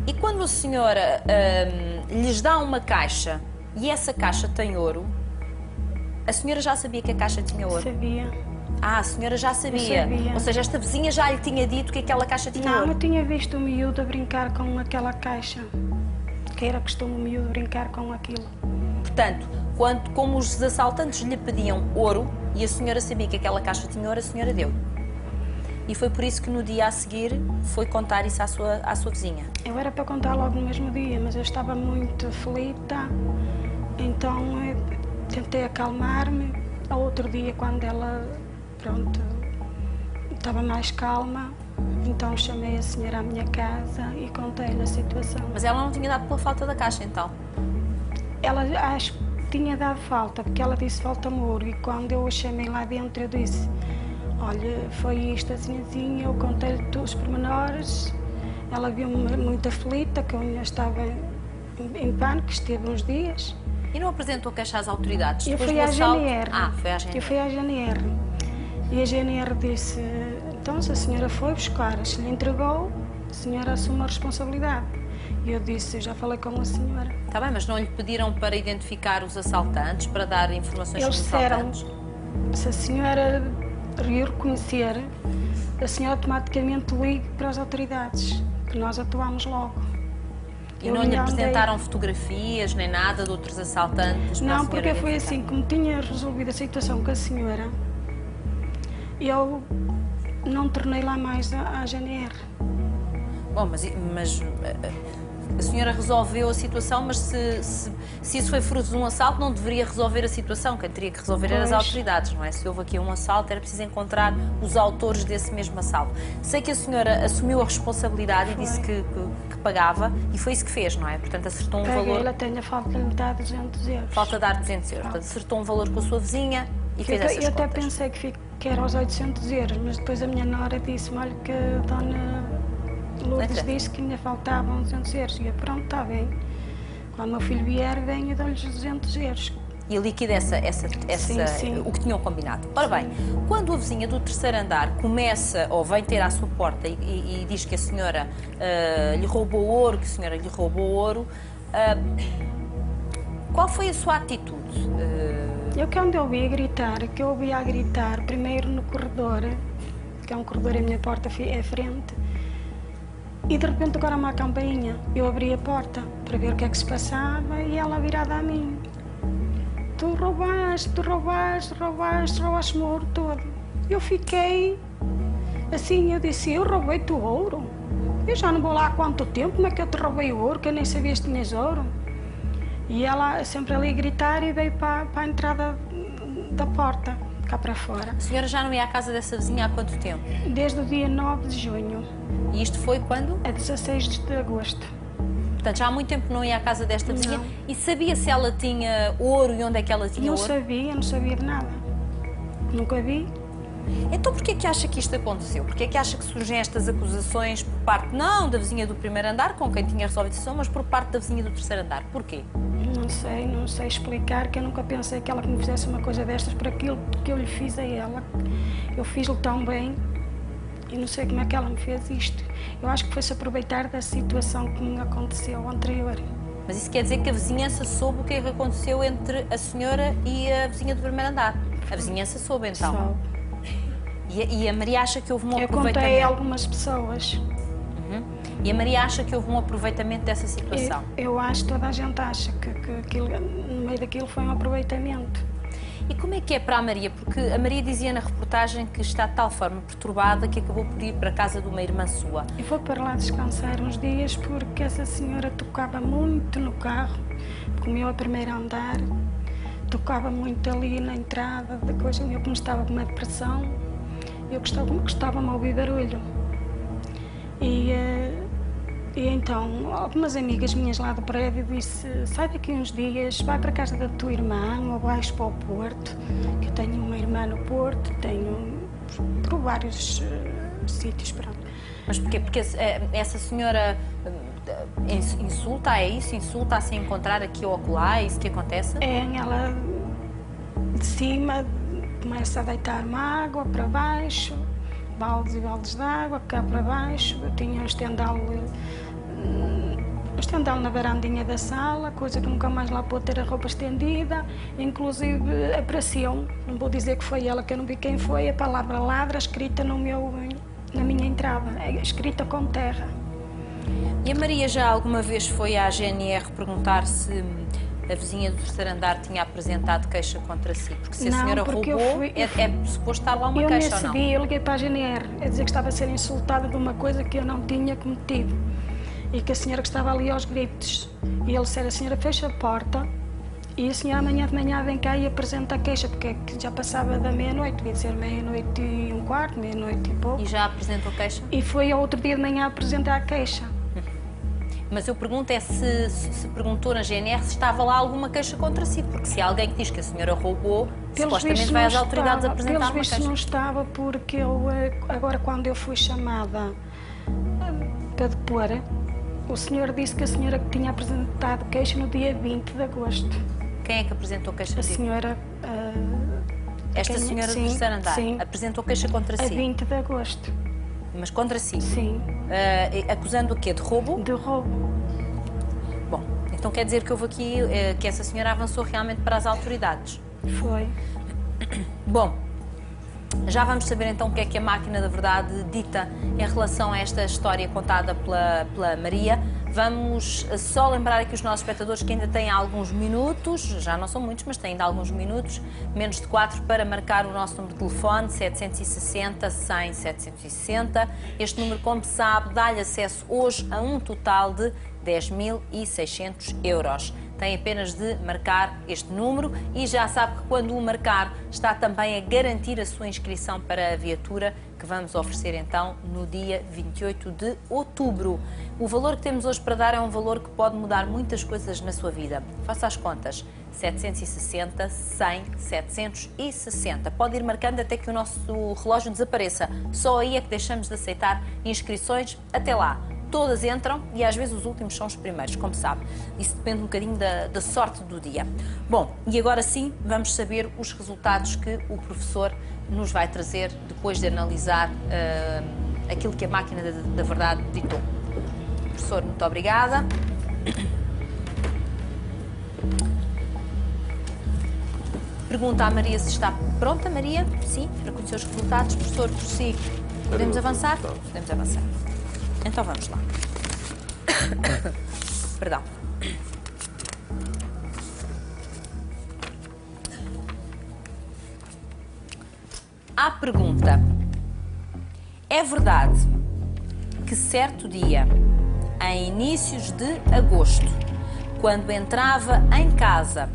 E quando a senhora lhes dá uma caixa e essa caixa tem ouro, a senhora já sabia que a caixa tinha ouro? Sabia. Ah, a senhora já sabia. Sabia. Ou seja, esta vizinha já lhe tinha dito que aquela caixa tinha Não, ouro? eu tinha visto o miúdo a brincar com aquela caixa. Que era costume o miúdo brincar com aquilo. Portanto, como os assaltantes lhe pediam ouro e a senhora sabia que aquela caixa tinha ouro, a senhora deu. E foi por isso que no dia a seguir foi contar isso à sua vizinha. Eu era para contar logo no mesmo dia, mas eu estava muito aflita, então eu tentei acalmar-me. Ao outro dia, quando ela, pronto, estava mais calma, então chamei a senhora à minha casa e contei-lhe a situação. Mas ela não tinha dado pela falta da caixa, então? Ela acho que tinha dado falta, porque ela disse falta-me ouro, e quando eu a chamei lá dentro eu disse: olha, foi isto assim, eu contei-lhe todos os pormenores. Ela viu-me muito aflita, que eu ainda estava em pânico, esteve uns dias. E não apresentou queixa às autoridades? Eu Depois fui do à assalto? GNR. Ah, foi à GNR. Eu fui à GNR. E a GNR disse: então, se a senhora foi buscar, se lhe entregou, a senhora assume a responsabilidade. E eu disse: eu já falei com a senhora. Está bem, mas não lhe pediram para identificar os assaltantes, para dar informações Eles sobre os disseram: assaltantes? se a senhora reconhecer, a senhora automaticamente ligue para as autoridades, que nós atuamos logo. E não lhe apresentaram fotografias nem nada de outros assaltantes? Não, porque foi assim, como tinha resolvido a situação com a senhora, eu não tornei lá mais à GNR. Bom, mas a senhora resolveu a situação, mas se isso foi fruto de um assalto, não deveria resolver a situação. Quem teria que resolver eram as autoridades, não é? Se houve aqui um assalto, era preciso encontrar os autores desse mesmo assalto. Sei que a senhora assumiu a responsabilidade e disse que pagava, e foi isso que fez, não é? Portanto, acertou um valor... Ela tem a falta de lhe dar 200 euros. Falta de dar 200 euros. Portanto, acertou um valor com a sua vizinha e fez essas contas. Eu contas. até pensei que era aos 800 euros, mas depois a minha nora disse-me: olha, que a dona Lourdes disse que ainda faltavam 200 euros. E eu: pronto, está bem. Quando o meu filho vier, venho e dou-lhes 200 euros. E liquida Sim. o que tinham combinado. Ora bem, quando a vizinha do terceiro andar começa ou vem ter à sua porta e diz que a senhora lhe roubou ouro, que a senhora lhe roubou ouro, qual foi a sua atitude? Eu que eu ouvi a gritar, primeiro no corredor, que é um corredor, a minha porta é frente, e de repente agora uma campainha. Eu abri a porta para ver o que é que se passava e ela virada a mim: tu roubaste o ouro todo. Eu fiquei assim, eu disse: eu roubei-te o ouro? Eu já não vou lá há quanto tempo, como é que eu te roubei o ouro, que eu nem sabia se tinhas ouro? E ela sempre ali a gritar e veio para a entrada da porta, cá para fora. A senhora já não ia à casa dessa vizinha há quanto tempo? Desde o dia 9 de junho. E isto foi quando? A 16 de agosto. Portanto, já há muito tempo não ia à casa desta vizinha. Não. E sabia se ela tinha ouro e onde é que ela tinha ouro? Não sabia de nada. Nunca vi. Então porquê é que acha que isto aconteceu? Porquê é que acha que surgem estas acusações por parte, não da vizinha do primeiro andar, com quem tinha resolvido a situação, mas por parte da vizinha do terceiro andar? Porquê? Não sei explicar, que eu nunca pensei que ela me fizesse uma coisa destas por aquilo que eu lhe fiz a ela. Eu fiz-lhe tão bem e não sei como é que ela me fez isto. Eu acho que foi-se aproveitar da situação que me aconteceu anterior. Mas isso quer dizer que a vizinhança soube o que é que aconteceu entre a senhora e a vizinha do primeiro andar? A vizinhança soube, então? Soube. E a Maria acha que houve um aproveitamento? Eu contei a algumas pessoas. E a Maria acha que houve um aproveitamento dessa situação? Eu acho, toda a gente acha que aquilo, no meio daquilo foi um aproveitamento. E como é que é para a Maria? Porque a Maria dizia na reportagem que está de tal forma perturbada que acabou por ir para a casa de uma irmã sua. Eu fui para lá descansar uns dias porque essa senhora tocava muito no carro, porque o meu a primeiro andar, tocava muito ali na entrada da coisa. Eu, como estava com uma depressão, eu gostava-me a ouvir barulho. E então, algumas amigas minhas lá do prédio disse: sai daqui uns dias, vai para a casa da tua irmã ou vais para o Porto, que eu tenho uma irmã no Porto, tenho por vários sítios, pronto. Mas porquê? Porque essa senhora insulta, é isso? Insulta a se encontrar aqui ou acolá, é isso que acontece? É, ela de cima começa a deitar-me água para baixo, baldes e baldes de água, cá para baixo. Eu tinha um estendal sentá-lo na varandinha da sala, coisa que nunca mais lá pôde ter a roupa estendida, inclusive apareceu, não vou dizer que foi ela, que eu não vi quem foi, a palavra ladra escrita na minha entrada, escrita com terra. E a Maria já alguma vez foi à GNR perguntar se a vizinha do terceiro andar tinha apresentado queixa contra si? Porque se a senhora roubou, é suposto estar lá uma queixa ou não? Eu liguei para a GNR, a dizer que estava a ser insultada de uma coisa que eu não tinha cometido. E que a senhora que estava ali aos gritos. E ele disse, a senhora fecha a porta e a senhora amanhã de manhã vem cá e apresenta a queixa, porque já passava da meia-noite, devia ser meia-noite e um quarto, meia-noite e pouco. E já apresentou a queixa? E foi ao outro dia de manhã apresentar a queixa. Mas eu pergunto se perguntou na GNR se estava lá alguma queixa contra si, porque se há alguém que diz que a senhora roubou, supostamente vai às autoridades apresentar uma queixa. Pelos vistos não estava, porque eu, agora quando eu fui chamada para depor, o senhor disse que a senhora tinha apresentado queixa no dia 20 de agosto. Quem é que apresentou queixa? A senhora... Esta senhora do terceiro andar? Sim. Apresentou queixa contra si? A 20 de agosto. Mas contra si? Sim. Acusando o quê? De roubo? De roubo. Bom, então quer dizer que houve aqui, que essa senhora avançou realmente para as autoridades? Foi. Bom, já vamos saber então o que é que a máquina da verdade dita em relação a esta história contada pela Maria. Vamos só lembrar aqui os nossos espectadores que ainda têm alguns minutos, já não são muitos, mas têm ainda alguns minutos, menos de 4, para marcar o nosso número de telefone, 760 100 760. Este número, como sabe, dá-lhe acesso hoje a um total de 10.600 euros. Tem apenas de marcar este número e já sabe que quando o marcar está também a garantir a sua inscrição para a viatura que vamos oferecer então no dia 28 de outubro. O valor que temos hoje para dar é um valor que pode mudar muitas coisas na sua vida. Faça as contas. 760, 100, 760. Pode ir marcando até que o nosso relógio desapareça. Só aí é que deixamos de aceitar inscrições. Até lá. Todas entram e às vezes os últimos são os primeiros, como sabe. Isso depende um bocadinho da sorte do dia. Bom, e agora sim vamos saber os resultados que o professor nos vai trazer depois de analisar aquilo que a máquina da verdade ditou. Professor, muito obrigada. Pergunta à Maria se está pronta, Maria? Sim, para conhecer os resultados. Professor, prossigo. Podemos avançar? Podemos avançar. Então vamos lá. Perdão. À pergunta: é verdade que certo dia, em inícios de agosto, quando entrava em casa,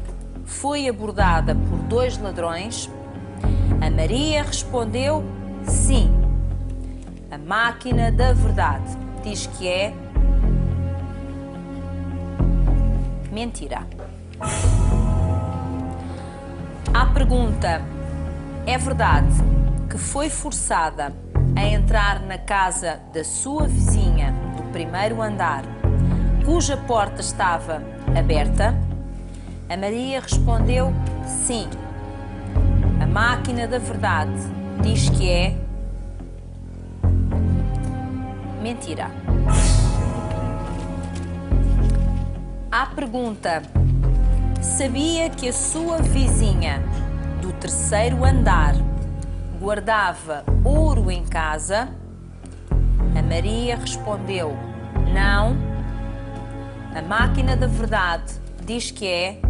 foi abordada por 2 ladrões? A Maria respondeu sim. A máquina da verdade diz que é mentira. À pergunta: é verdade que foi forçada a entrar na casa da sua vizinha do primeiro andar, cuja porta estava aberta? A Maria respondeu sim. A máquina da verdade diz que é mentira. À pergunta: sabia que a sua vizinha do terceiro andar guardava ouro em casa? A Maria respondeu não. A máquina da verdade diz que é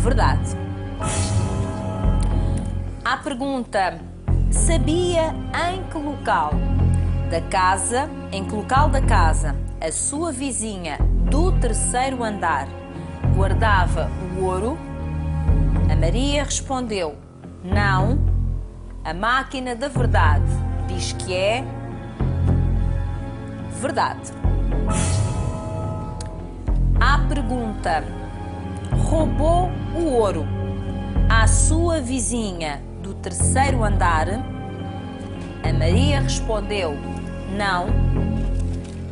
verdade. À pergunta: sabia em que local da casa a sua vizinha do terceiro andar guardava o ouro? A Maria respondeu não. A máquina da verdade diz que é verdade. À pergunta: roubou o ouro à sua vizinha do terceiro andar? A Maria respondeu não.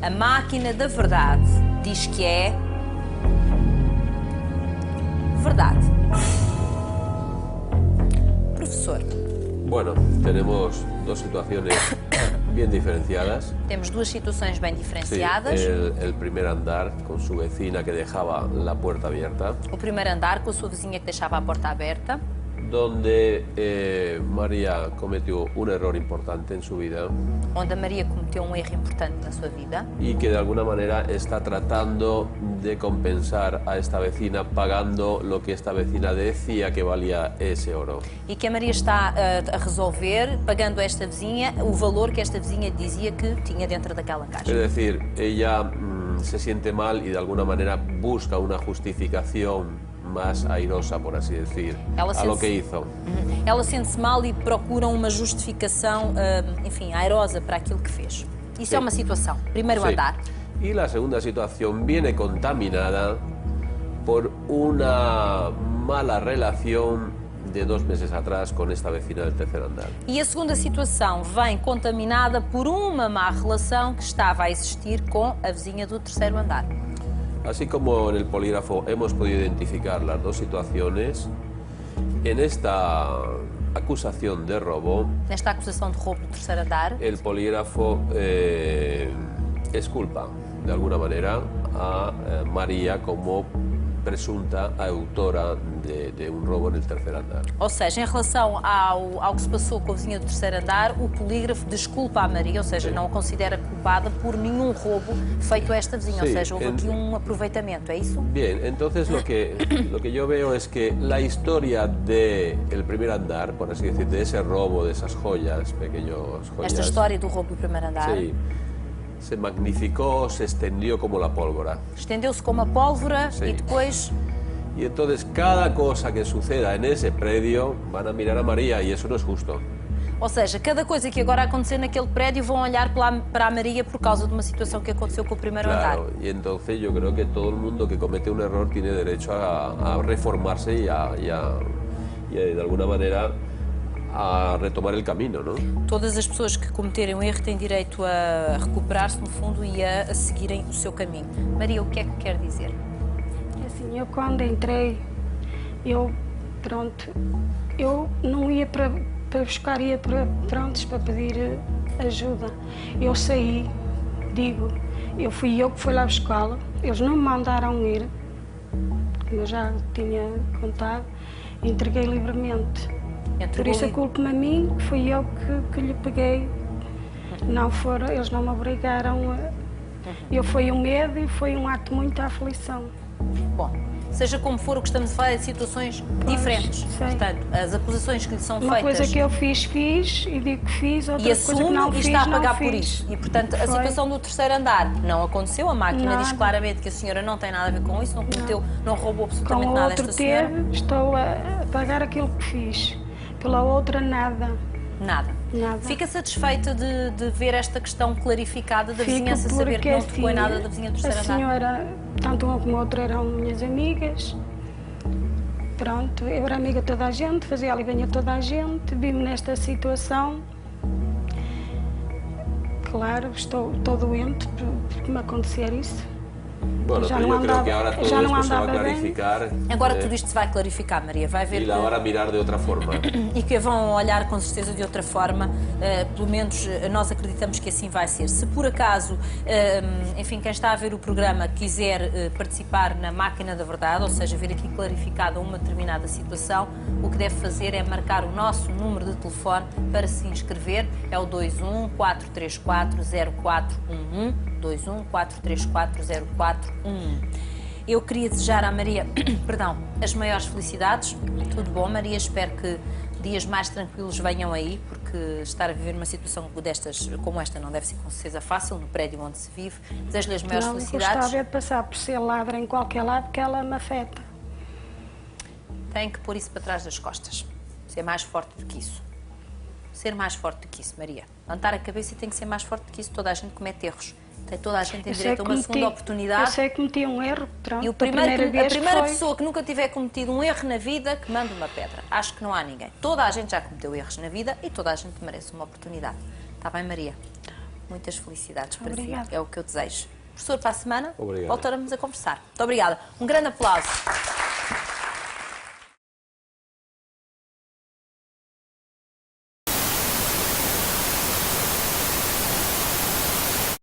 A máquina da verdade diz que é verdade. Profesor. Bueno, tenemos dos situaciones bien diferenciadas. Temos duas situações bem Sí, diferenciadas. el primer andar con su vecina que dejaba la puerta abierta, O primeiro andar com a sua vizinha que deixava a porta aberta, donde María cometió un error importante en su vida onde a Maria cometeu um erro importante na sua vida y que de alguna manera está tratando de compensar a esta vecina pagando lo que esta vecina decía que valía ese oro. e que a Maria está a resolver, pagando a esta vizinha o valor que esta vizinha dizia que tinha dentro daquela Es caixa. decir, ella se siente mal y de alguna manera busca una justificación más airosa, por así decir, Ela a lo sente-se- que hizo. Ela sente-se mal e procura uma justificação, enfim, airosa para aquilo que fez. Isso é uma situação. Primeiro Sí. andar. Y la segunda situación viene contaminada por una mala relación de 2 meses atrás con esta vecina del tercer andar. E a segunda situação vem contaminada por uma má relação que estava a existir com a vizinha do terceiro andar. Así como en el polígrafo hemos podido identificar las dos situaciones, en esta acusación de robo, Nesta acusação de roubo do terceiro andar, el polígrafo exculpa de alguna manera a María como presunta autora de un robo en el tercer andar. ou seja, em relação ao que se passou com a vizinha do terceiro andar, o polígrafo desculpa a Maria, ou seja, não a considera culpada por nenhum roubo feito a esta vizinha, ou Sí, seja, houve aqui um aproveitamento, é isso? Bien, entonces lo que yo veo es que la historia del primer andar, por así decir, de ese robo, de esas joyas, pequeños joyas, Esta história do roubo do primeiro andar sí, se magnificó, se extendió como la pólvora. estendeu-se como a pólvora Sí. e depois Y entonces cada cosa que suceda en ese predio van a mirar a María y eso no es justo. Ou seja, cada coisa que agora acontecer naquele prédio vão olhar para a Maria por causa de uma situação que aconteceu com o primeiro andar. Claro, y entonces yo creo que todo el mundo que comete un error tiene derecho a reformarse y de alguna manera a retomar el camino, ¿no? Todas as pessoas que cometerem um erro têm direito a recuperar-se, no fundo, e a seguirem o seu caminho. Maria, o que é que quer dizer? Assim, eu quando entrei, eu não ia para buscar, ia para pedir ajuda. Eu saí, fui eu que fui lá buscá-la, eles não me mandaram ir, como eu já tinha contado, entreguei livremente. Por isso a culpa-me a mim, fui eu que lhe peguei, eles não me obrigaram a... Foi um medo e foi um ato de muita aflição. Bom, seja como for, o que estamos a falar é de situações diferentes. sei. Portanto, as acusações que lhe são Uma feitas... coisa que eu fiz e digo que fiz, outra E coisa que assume não e fiz, está a não pagar por fiz. isso. E, portanto, a Foi. situação do terceiro andar não aconteceu. A máquina diz Nada. claramente que a senhora não tem nada a ver com isso, não cometeu, não roubou Com absolutamente o nada a outro esta senhora. teve, estou a pagar aquilo que fiz. Pela outra, nada. Nada. Nada. Fica satisfeita de ver esta questão clarificada da Fico vizinhança, saber que porque, não tocou em assim, nada da vizinha do a terceiro andar? senhora, tanto uma como a outra, eram minhas amigas. Pronto, eu era amiga de toda a gente, fazia ali bem a toda a gente, vi-me nesta situação. Claro, estou doente por me acontecer isso. Bueno, Ya pero no yo creo que andaba- ahora todo ya no esto se va a andaba bien. clarificar Agora tudo isto se vai clarificar, Maria. Vai ver y la van a mirar de otra forma. e que vão olhar com certeza de outra forma, pelo menos nós acreditamos que assim vai ser. Se por acaso, enfim, quem está a ver o programa quiser participar na máquina da verdade, ou seja, ver aqui clarificada uma determinada situação, o que deve fazer é marcar o nosso número de telefone para se inscrever, é o 21 434 0411, 21 434 0411. Eu queria desejar à Maria, perdão, as maiores felicidades. Tudo bom, Maria. Espero que dias mais tranquilos venham aí, porque estar a viver uma situação como esta não deve ser com certeza fácil, no prédio onde se vive. Desejo-lhe as maiores Não felicidades. gostava de passar por ser ladra em qualquer lado, que ela me afeta. Tem que pôr isso para trás das costas. Ser mais forte do que isso. Ser mais forte do que isso, Maria. Levantar a cabeça e tem que ser mais forte do que isso. Toda a gente comete erros. Toda a gente tem direito a uma segunda oportunidade. Eu sei que cometi um erro, pronto. E a primeira pessoa que nunca tiver cometido um erro na vida, que manda uma pedra. Acho que não há ninguém. Toda a gente já cometeu erros na vida e toda a gente merece uma oportunidade. Está bem, Maria? Muitas felicidades para Obrigada. si. É o que eu desejo. Professor, para a semana, Obrigado. voltaremos a conversar. Muito obrigada. Um grande aplauso.